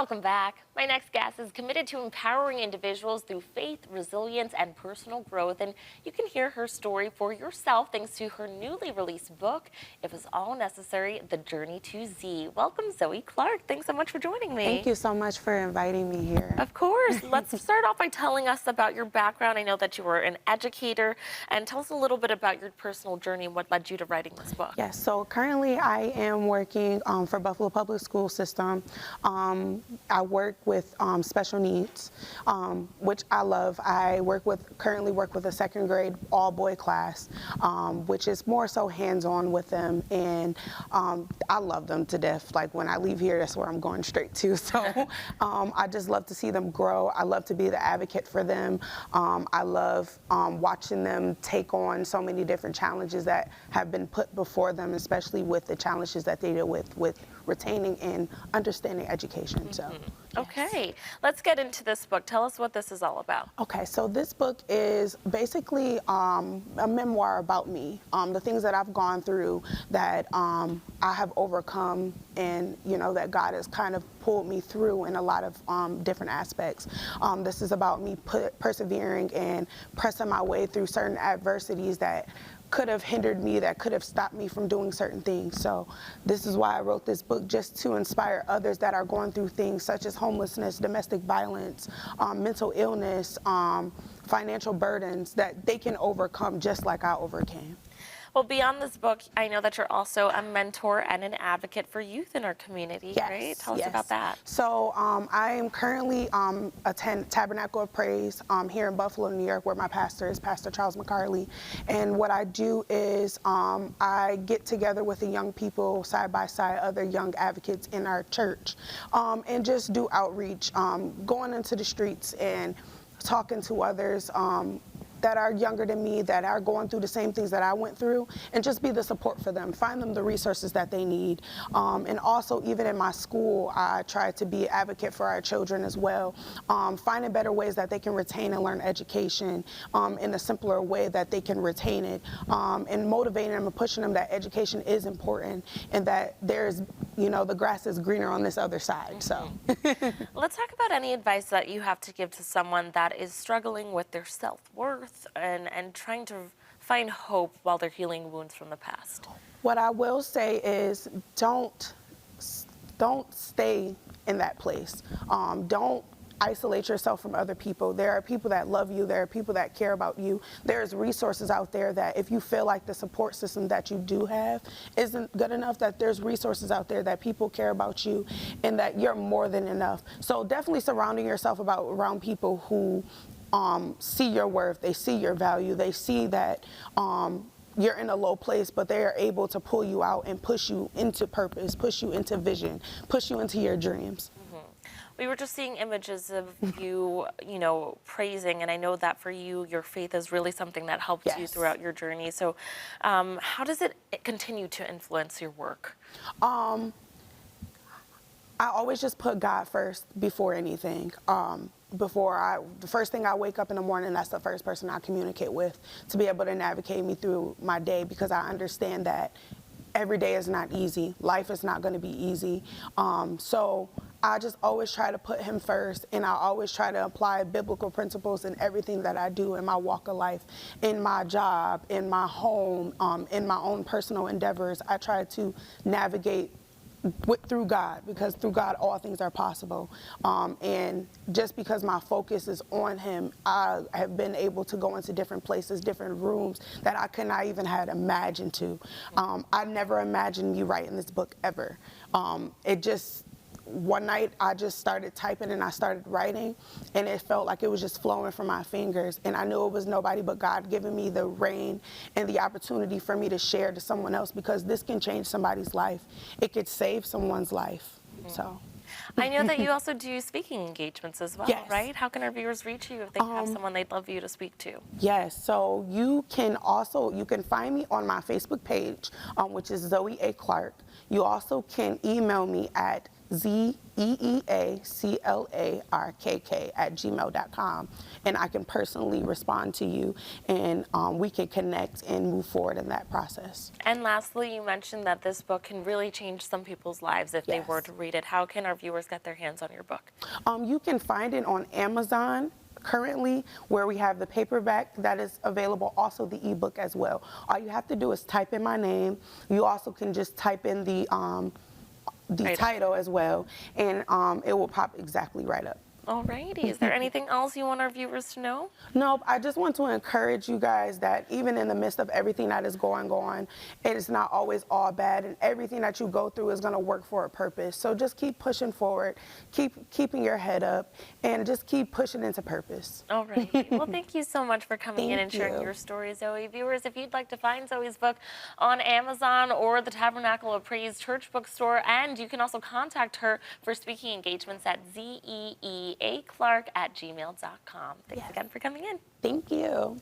Welcome back. My next guest is committed to empowering individuals through faith, resilience, and personal growth. And you can hear her story for yourself thanks to her newly released book, It Was All Necessary, The Journey to Z. Welcome, Zoie Clark. Thanks so much for joining me. Thank you so much for inviting me here. Of course. Let's start off by telling us about your background. I know that you were an educator. And tell us a little bit about your personal journey, what led you to writing this book. Yes, so currently I am working for Buffalo Public School System. I work with special needs, which I love. I currently work with a second grade all-boy class, which is more so hands-on with them, and I love them to death. Like when I leave here, that's where I'm going straight to. So I just love to see them grow. I love to be the advocate for them. I love watching them take on so many different challenges that have been put before them, especially with the challenges that they deal with retaining and understanding education. So, yes. Okay, let's get into this book. Tell us what this is all about. Okay, so this book is basically a memoir about me, the things that I've gone through, that I have overcome, and that God has kind of pulled me through in a lot of different aspects. This is about me persevering and pressing my way through certain adversities that could have hindered me, that could have stopped me from doing certain things. So this is why I wrote this book, just to inspire others that are going through things such as homelessness, domestic violence, mental illness, financial burdens, that they can overcome just like I overcame. Well, beyond this book, I know that you're also a mentor and an advocate for youth in our community, yes, right? Tell us about that. So I am currently attend Tabernacle of Praise here in Buffalo, New York, where my pastor is Pastor Charles McCarley. And what I do is I get together with the young people side by side, other young advocates in our church, and just do outreach, going into the streets and talking to others that are younger than me, that are going through the same things that I went through, and just be the support for them, find them the resources that they need. And also, even in my school, I try to be an advocate for our children as well, finding better ways that they can retain and learn education in a simpler way that they can retain it, and motivating them and pushing them that education is important, and that there's, the grass is greener on this other side. So let's talk about any advice that you have to give to someone that is struggling with their self-worth and trying to find hope while they're healing wounds from the past. What I will say is don't stay in that place. Don't isolate yourself from other people. There are people that love you. There are people that care about you. There's resources out there that if you feel like the support system that you do have isn't good enough, that there's resources out there that people care about you and that you're more than enough. So definitely surrounding yourself around people who see your worth, they see your value, they see that you're in a low place, but they are able to pull you out and push you into purpose, push you into vision, push you into your dreams. We were just seeing images of you, praising, and I know that for you, your faith is really something that helped yes. you throughout your journey. So how does it continue to influence your work? I always just put God first before anything. The first thing I wake up in the morning, that's the first person I communicate with, to be able to navigate me through my day, because I understand that every day is not easy. Life is not going to be easy. So I just always try to put him first, and I always try to apply biblical principles in everything that I do in my walk of life, in my job, in my home, in my own personal endeavors. I try to navigate through God, because through God all things are possible, and just because my focus is on him, I have been able to go into different places, different rooms that I could not even have imagined to. I never imagined me writing this book ever. One night I just started typing and I started writing, and it felt like it was just flowing from my fingers, and I knew it was nobody but God giving me the reign and the opportunity for me to share to someone else, because this can change somebody's life. It could save someone's life. So I know that you also do speaking engagements as well, yes. right? How can our viewers reach you if they have someone they'd love you to speak to? Yes, so you can find me on my Facebook page, which is Zoie A. Clark. You also can email me at zeeaclark@gmail.com, and I can personally respond to you, and we can connect and move forward in that process. And lastly, you mentioned that this book can really change some people's lives if they were Yes. to read it. How can our viewers get their hands on your book? You can find it on Amazon currently, where we have the paperback that is available, also the ebook as well. All you have to do is type in my name. You also can just type in the title as well, and it will pop exactly right up. Alrighty. Is there anything else you want our viewers to know? No, I just want to encourage you guys that even in the midst of everything that is going on, it is not always all bad, and everything that you go through is going to work for a purpose. So just keep pushing forward, keeping your head up, and just keep pushing into purpose. Alrighty. Well, thank you so much for coming in and sharing you. your story, Zoe. Viewers, if you'd like to find Zoe's book on Amazon or the Tabernacle of Praise Church Bookstore, and you can also contact her for speaking engagements at zeeaclark@gmail.com. Thanks again for coming in. Thank you.